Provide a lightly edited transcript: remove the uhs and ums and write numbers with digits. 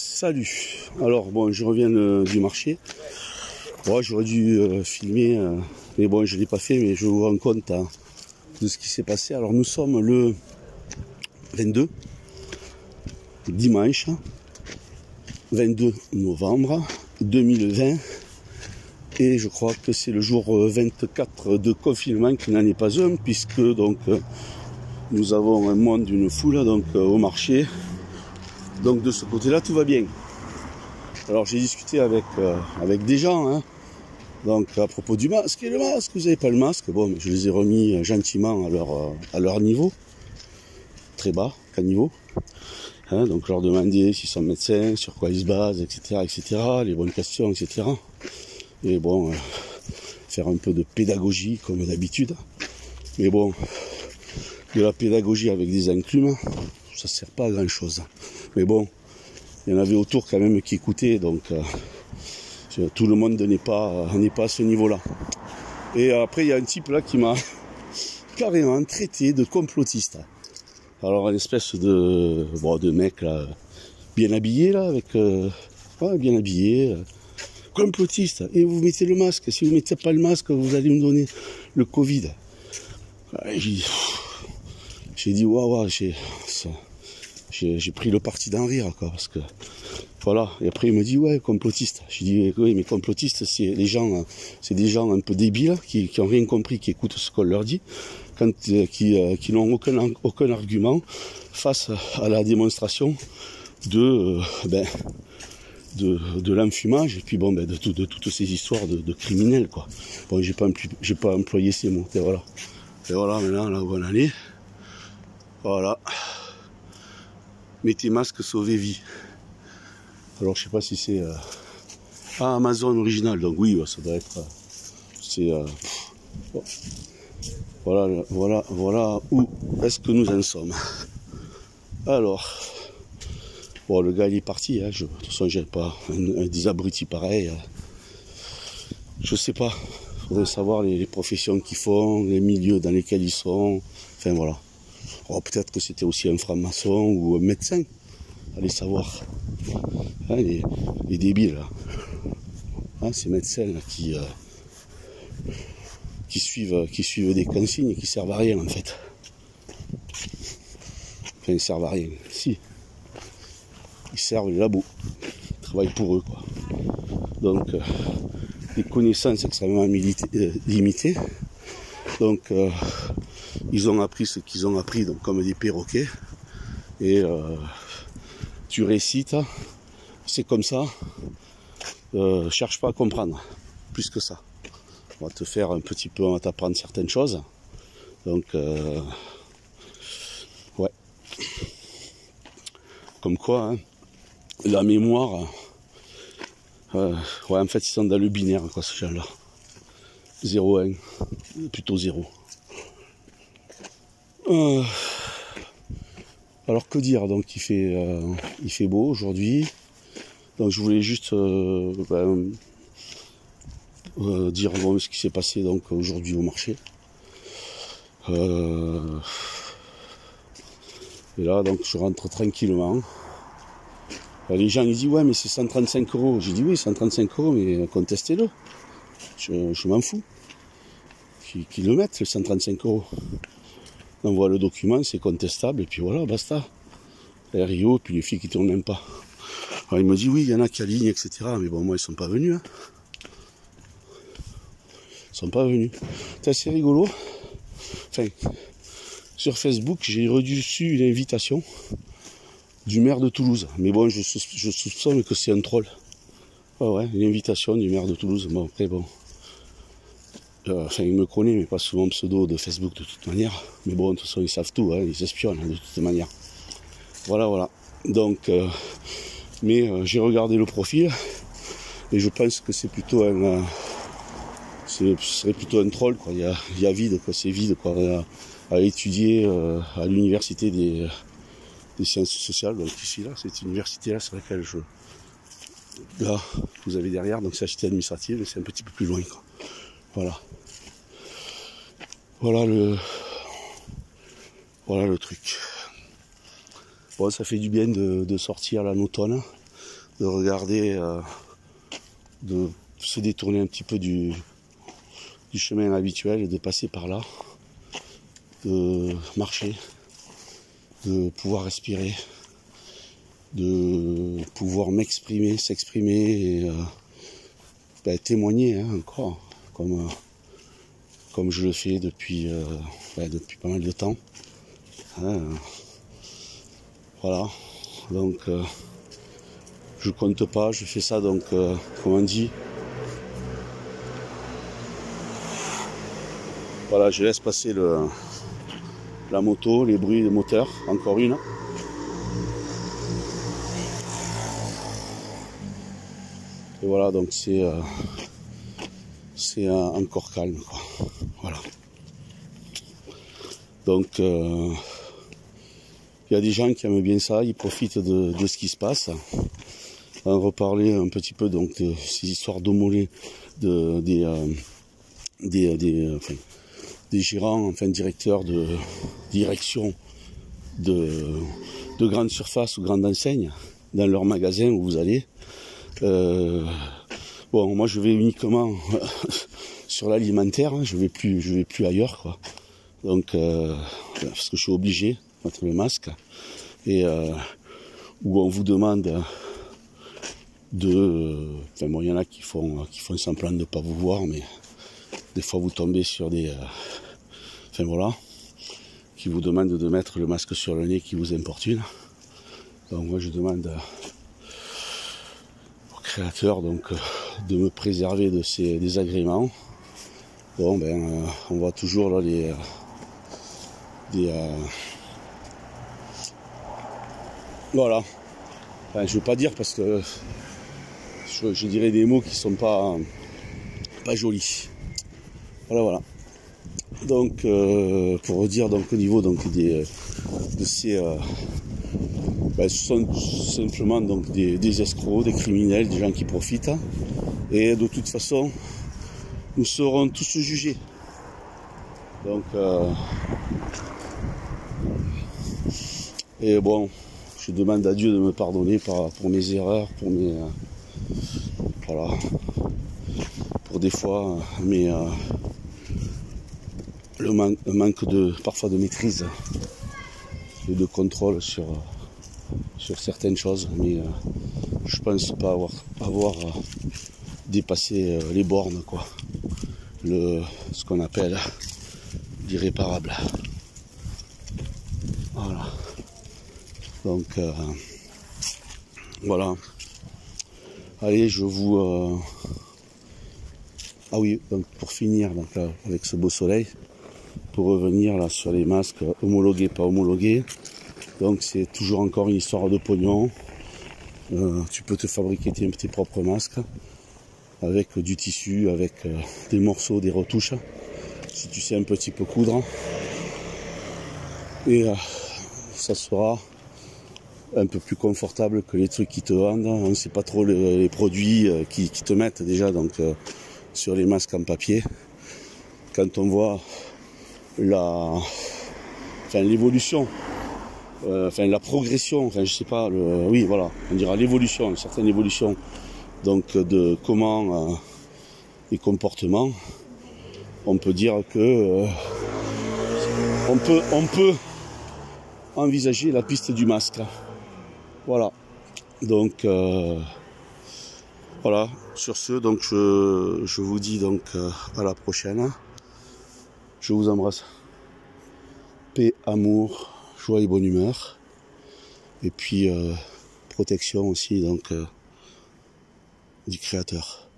Salut. Alors bon, je reviens du marché. Ouais, j'aurais dû filmer, mais bon, je ne l'ai pas fait, mais je vous rends compte de ce qui s'est passé. Alors nous sommes le 22, dimanche, 22 novembre 2020, et je crois que c'est le jour 24 de confinement, qui n'en est pas un, puisque donc nous avons un monde d'une foule donc au marché. Donc de ce côté-là, tout va bien. Alors j'ai discuté avec des gens, hein, donc à propos du masque. Et le masque, vous n'avez pas le masque? Bon, mais je les ai remis gentiment à leur niveau, très bas, caniveau. Hein, donc je leur demandais s'ils sont médecins, sur quoi ils se basent, etc., etc., les bonnes questions, etc. Et bon, faire un peu de pédagogie comme d'habitude. Mais bon, de la pédagogie avec des enclumes, ça ne sert pas à grand chose. Mais bon, il y en avait autour quand même qui écoutaient, donc tout le monde n'est pas à ce niveau-là. Et après, il y a un type là qui m'a carrément traité de complotiste. Alors, une espèce de mec là, bien habillé là, avec bien habillé, complotiste. Et vous mettez le masque. Si vous ne mettez pas le masque, vous allez me donner le Covid. J'ai dit waouh, j'ai pris le parti d'en rire, quoi, parce que voilà. Et après il me dit ouais, complotiste. J'ai dit oui, mais complotiste, c'est des gens un peu débiles qui ont rien compris, qui écoutent ce qu'on leur dit, qui n'ont aucun argument face à la démonstration de l'enfumage et puis bon, de toutes ces histoires de criminels, quoi. Bon, j'ai pas employé ces mots. Et voilà maintenant là où on en est. Voilà. Mettez masque, sauvez vie. Alors je sais pas si c'est Amazon original, donc oui, ça doit être voilà où est-ce que nous en sommes. Alors bon, le gars il est parti, hein, de toute façon j'aime pas des abrutis pareils. Je sais pas, faudrait savoir les professions qu'ils font, les milieux dans lesquels ils sont, enfin voilà. Oh, peut-être que c'était aussi un franc-maçon ou un médecin, allez savoir. Hein, les débiles là. Hein, ces médecins là, qui suivent des consignes qui servent à rien en fait. Enfin, ils servent à rien. Si. Ils servent les labos. Ils travaillent pour eux, quoi. Donc des connaissances extrêmement limitées. Donc ils ont appris ce qu'ils ont appris, donc comme des perroquets. Et tu récites, c'est comme ça. Cherche pas à comprendre plus que ça. On va te faire un petit peu, on va t'apprendre certaines choses. Donc ouais. Comme quoi, hein, la mémoire, ouais, en fait ils sont dans le binaire, quoi, ce genre-là. 0-1, plutôt 0. Alors que dire, donc il fait beau aujourd'hui. Donc je voulais juste dire bon, ce qui s'est passé donc aujourd'hui au marché. Et là donc je rentre tranquillement. Les gens ils disent ouais, mais c'est 135 €. J'ai dit oui, 135 €, mais contestez-le. Je m'en fous. Qu'ils le mettent, le 135 €. On voit le document, c'est contestable, et puis voilà, basta. RIO, puis les filles qui tournent même pas. Alors il me dit oui, il y en a qui alignent, etc. Mais bon, moi ils sont pas venus. Hein. Ils sont pas venus. C'est assez rigolo. Enfin, sur Facebook, j'ai reçu une invitation du maire de Toulouse. Mais bon, je soupçonne que c'est un troll. Ouais, une invitation du maire de Toulouse. Bon, après, bon. Enfin, il me connaît, mais pas sous mon pseudo de Facebook de toute manière. Mais bon, de toute façon, ils savent tout, hein, ils espionnent de toute manière. Voilà. Donc, mais j'ai regardé le profil et je pense que c'est plutôt ce serait plutôt un troll, quoi. Il y a vide, quoi. C'est vide, quoi. À étudier à l'université des sciences sociales. Donc ici, là, cette université-là, sur laquelle là, vous avez derrière, donc c'est la cité administrative, mais c'est un petit peu plus loin, quoi. Voilà le truc. Bon, ça fait du bien de sortir là en automne. de regarder, de se détourner un petit peu du chemin habituel et de passer par là, de marcher, de pouvoir respirer, de pouvoir m'exprimer, s'exprimer et témoigner encore, comme je le fais depuis pas mal de temps. Voilà, donc je compte pas, je fais ça donc comme on dit. Voilà, je laisse passer la moto, les bruits des moteurs, encore une. Et voilà, donc c'est encore calme, quoi. Voilà. Donc il y a des gens qui aiment bien ça, ils profitent de ce qui se passe. On va reparler un petit peu donc de ces histoires d'homologés, des gérants, enfin directeurs de direction de grandes surfaces ou grandes enseignes dans leur magasin où vous allez. Bon, moi je vais uniquement sur l'alimentaire, hein, je vais plus ailleurs, quoi. Donc parce que je suis obligé de mettre le masque et où on vous demande enfin bon, il y en a qui font semblant de ne pas vous voir, mais des fois vous tombez sur des enfin voilà, qui vous demandent de mettre le masque sur le nez, qui vous importune. Donc moi je demande au créateur donc de me préserver de ces désagréments. Bon ben on voit toujours là voilà. Enfin, je veux pas dire parce que je dirais des mots qui sont pas jolis. Voilà. Donc pour dire donc au niveau donc de ces ce sont simplement donc des escrocs, des criminels, des gens qui profitent. Et de toute façon, nous serons tous jugés. Donc et bon, je demande à Dieu de me pardonner pour mes erreurs, pour mes voilà, pour des fois le manque parfois de maîtrise et de contrôle sur certaines choses, mais je pense pas avoir dépassé les bornes, quoi. Ce qu'on appelle l'irréparable. Voilà. Donc voilà. Allez, je vous ah oui, donc pour finir donc, avec ce beau soleil, pour revenir là sur les masques homologués, pas homologués. Donc c'est toujours encore une histoire de pognon. Tu peux te fabriquer tes propres masques avec du tissu, avec des morceaux, des retouches, si tu sais un petit peu coudre. Et ça sera un peu plus confortable que les trucs qui te vendent. On ne sait pas trop les produits qui te mettent déjà donc sur les masques en papier. Quand on voit l'évolution, la progression, enfin je sais pas, oui voilà, on dira l'évolution, une certaine évolution donc de comment les comportements, on peut dire que on peut envisager la piste du masque. Voilà. Donc voilà, sur ce, donc je vous dis donc à la prochaine. Je vous embrasse. Paix, amour, joie et bonne humeur. Et puis protection aussi donc du Créateur.